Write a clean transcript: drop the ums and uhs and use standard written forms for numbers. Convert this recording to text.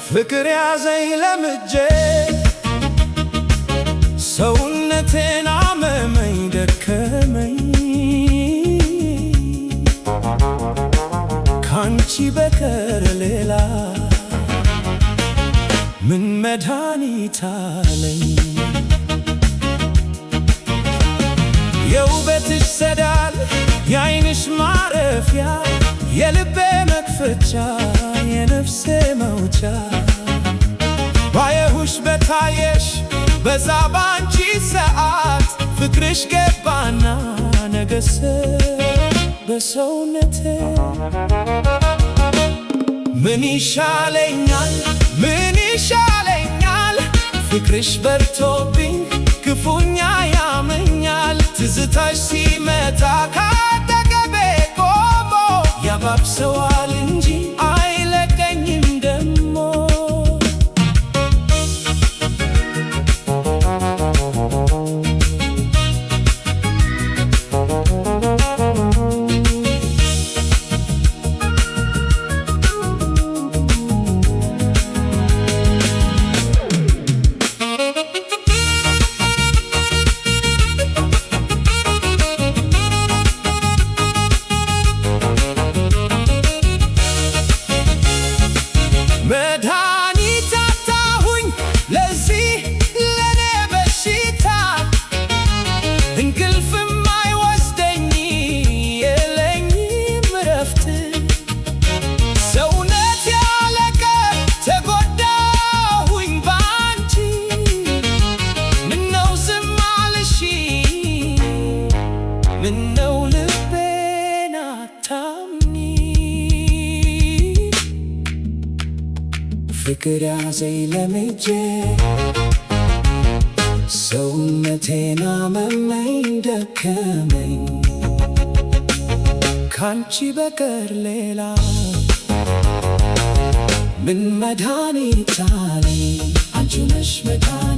ፍቅር ያዘኝ ለምጄ ሰውነቴን አመመኝ ደከመኝ ካንቺ በቀር ሌላ ምን መድኃኒት አለኝ? የውበትሽ ሰዳል የዓይንሽ ማረፊያ የልቤ መክፈቻ የነፍሴ መውጫ ባየሁሽ በታየሽ በዛ ባንቺ ሰዓት ፍቅርሽ ገባና ነገሰ በሰውነቴ ምን ይሻለኛል ምን ይሻለኛል ፍቅርሽ በርቶብኝ ክፉኛ ያመኛል ትዝታሽ ሲመጣ ካጠገቤ ቆሞ ያባብሰዋል እንጂ አይለቀኝም ደሞ መድኃኒት አጣሁኝ ለዚህ ለኔ በሽታ እንቅልፍም አይወስደኝ የለኝም እረፍት ሰውነት ያለቀ ተጎዳሁኝ ባንቺ ምነው ዝም አልሽኝ ምነው ልቤን አታምኚ ፍቅር ያዘኝ ለምጄ ሰውነቴን አመመኝ ደከመኝ ካንቺ በቀር ሌላ ምን መድኃኒት አለኝ? አንቺ ነሽ መድኃኒት